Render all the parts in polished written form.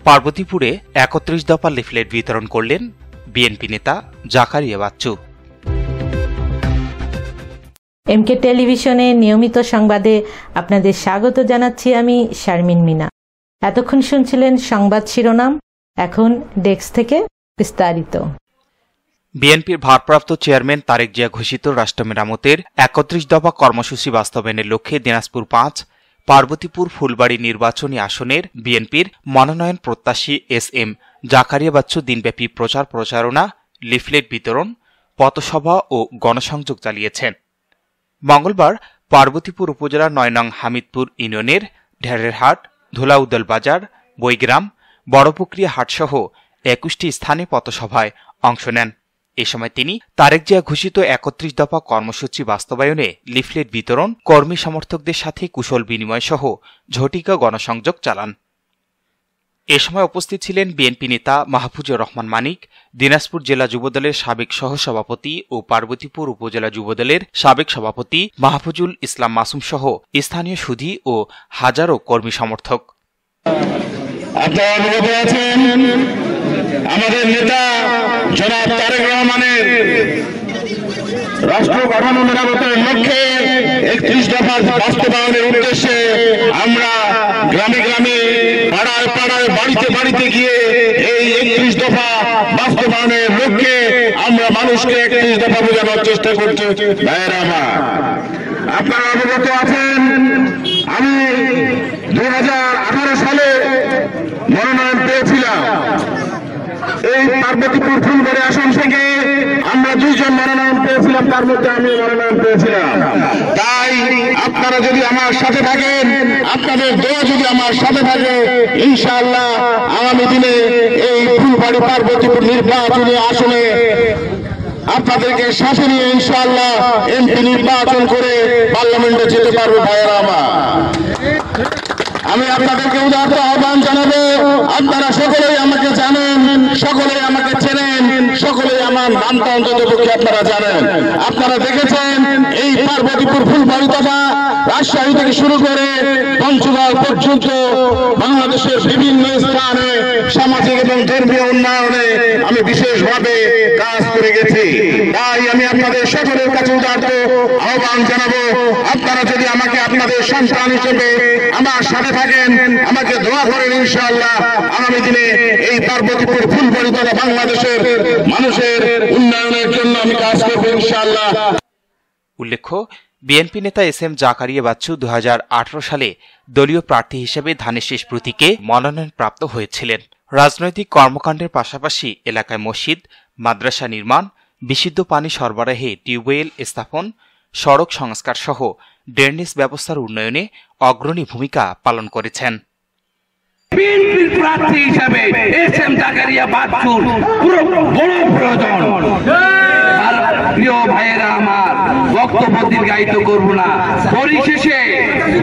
পার্বতীপুরে ৩১ দফা লিফলেট বিতরণ করলেন বিএনপি নেতা জাকারিয়া বাচ্চু। এমকে টেলিভিশনে নিয়মিত সংবাদে আপনাদের স্বাগত জানাচ্ছি আমি শারমিন মিনা। এতক্ষণ শুনছিলেন সংবাদ শিরোনাম, এখন ডেস্ক থেকে বিস্তারিত। বিএনপির ভারপ্রাপ্ত চেয়ারম্যান তারেক জিয়া ঘোষিত রাষ্ট্র মেরামতের ৩১ দফা কর্মসূচি বাস্তবায়নের লক্ষ্যে দিনাজপুর ৫, পার্বতীপুর ফুলবাড়ী নির্বাচনী আসনের বিএনপির মনোনয়ন প্রত্যাশী এস.এম. জাকারিয়া বাচ্চু দিনব্যাপী প্রচার প্রচারণা, লিফলেট বিতরণ, পথসভা ও গণসংযোগ চালিয়েছেন। মঙ্গলবার পার্বতীপুর উপজেলার ৯ নং হামিদপুর ইউনিয়নের ঢেরেরহাট, ধুলাউদল বাজার, বৈগ্রাম, বড়পুকুরিয়া হাটসহ ২১টি স্থানে পথসভায় অংশ নেন। এ সময় তিনি তারেক জিয়া ঘোষিত ৩১ দফা কর্মসূচি বাস্তবায়নে লিফলেট বিতরণ, কর্মী সমর্থকদের সাথে কুশল বিনিময় সহ ঝটিকা গণসংযোগ চালান। এ সময় উপস্থিত ছিলেন বিএনপি নেতা মাহফুজুর রহমান মানিক, দিনাজপুর জেলা যুবদলের সাবেক সহসভাপতি ও পার্বতীপুর উপজেলা যুবদলের সাবেক সভাপতি মাহফুজুল ইসলাম মাসুম সহ স্থানীয় সুধী ও হাজারো কর্মী সমর্থক। আমাদের নেতা জনাব তারেক রহমানের রাষ্ট্র কাঠামো মেরামতের লক্ষ্যে ৩১ দফা বাস্তবায়নের উদ্দেশ্যে আমরা গ্রামে গ্রামে, পাড়ায় পাড়ায়, বাড়িতে বাড়িতে গিয়ে এই ৩১ দফা বাস্তবায়নের লক্ষ্যে আমরা মানুষকে ৩১ দফা বোঝানোর চেষ্টা করছি। ভাইয়েরা আমার, আপনারা অবগত আছেন, আমি ২০১৮ সালে মনোনয়ন পেয়েছিলাম। এই পার্বতীপুর ফুলবাড়ী আসন থেকে আমরা ২ জন মনোনয়ন পেয়েছিলাম, তার মধ্যে আমি মনোনয়ন পেয়েছিলাম। তাই আপনারা যদি আমার সাথে থাকেন, আপনাদের দোয়া যদি আমার সাথে থাকে, ইনশাআল্লাহ আগামী দিনে এই ফুলবাড়ী পার্বতীপুর নির্বাচনী আসনে আপনাদেরকে সাথে নিয়ে ইনশাআল্লাহ এমপি নির্বাচন করে পার্লামেন্টে যেতে পারবো। ভাইয়েরা আমার, আমি আপনাদেরকে উদাত্ত আহ্বান জানাবো, আপনারা সকলেই আমাকে জানেন, সকলেই আমাকে চেনেন, সকলেই আমার নামটা অন্তত পক্ষে আপনারা জানেন। আপনারা দেখেছেন এই পার্বতীপুর ফুলবাড়ী তথা রাজশাহী থেকে শুরু করে পঞ্চগড় পর্যন্ত বাংলাদেশের বিভিন্ন স্থানে সামাজিক এবং ধর্মীয় উন্নয়নে আমি বিশেষভাবে কাজ করে গেছি। তাই আমি আপনাদের সকলের কাছে উদাত্ত আহ্বান জানাবো, আপনারা যদি আমাকে আপনাদের সন্তান হিসেবে আমার সাথে থাকেন, আমাকে দোয়া করেন, ইনশাআল্লাহ আগামী দিনে এই পার্বতীপুর ফুলবাড়ী তথা বাংলাদেশের মানুষের উন্নয়নের জন্য আমি কাজ করব ইনশাআল্লাহ। উল্লেখ্য, বিএনপি নেতা এস.এম. জাকারিয়া বাচ্চু ২০১৮ সালে দলীয় প্রার্থী হিসেবে ধানেশীষ প্রতীকে মনোনয়নপ্রাপ্ত হয়েছিলেন। রাজনৈতিক কর্মকাণ্ডের পাশাপাশি এলাকায় মসজিদ, মাদ্রাসা নির্মাণ, বিশুদ্ধ পানি সরবরাহে টিউবওয়েল স্থাপন, সড়ক সংস্কার সহ ড্রেনেজ ব্যবস্থার উন্নয়নে অগ্রণী ভূমিকা পালন করেছেন। বিএনপির প্রার্থী হিসেবে এস.এম. জাকারিয়া বাচ্চুর পুরো বড় প্রয়োজন। আর প্রিয় ভাইয়েরা আমার, বক্তব্য দীর্ঘায়িত করব না। পরিশেষে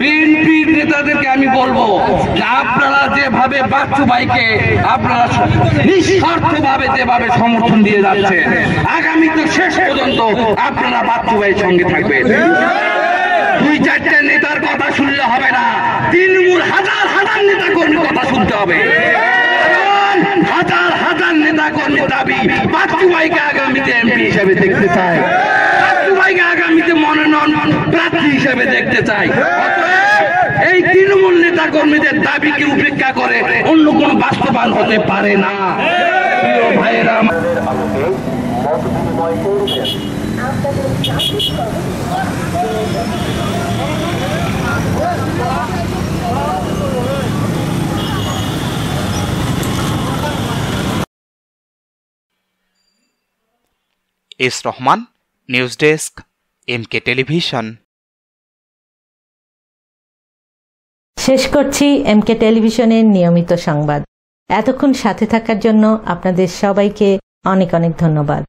বিএনপির নেতাদেরকে আমি বলবো যে আপনারা যেভাবে বাচ্চু ভাইকে আপনারা নিঃস্বার্থভাবে যেভাবে সমর্থন দিয়ে যাচ্ছেন, আগামীতে শেষ পর্যন্ত আপনারা বাচ্চু ভাইয়ের সঙ্গে থাকবেন। ২-৪টা নেতার কথা শুনলে হবে না, তৃণমূল হাজার হাজার নেতা কর্মীর কথা শুনতে হবে। হাজার হাজার নেতা কর্মীর দাবি বাচ্চু ভাইকে আগামীতে এমপি হিসেবে দেখতে চায়, বাচ্চু ভাইকে আগামীতে মনোনয়ন প্রার্থী হিসেবে দেখতে চায়। এই তৃণমূল নেতা কর্মীদের দাবিকে উপেক্ষা করে অন্য কোন বাস্তবায়ন হতে পারে না। প্রিয় ভাইয়েরা, S Rahman, news desk, MK television. শেষ করছি এমকে টেলিভিশনের নিয়মিত সংবাদ। এতক্ষণ সাথে থাকার জন্য আপনাদের সবাইকে অনেক অনেক ধন্যবাদ।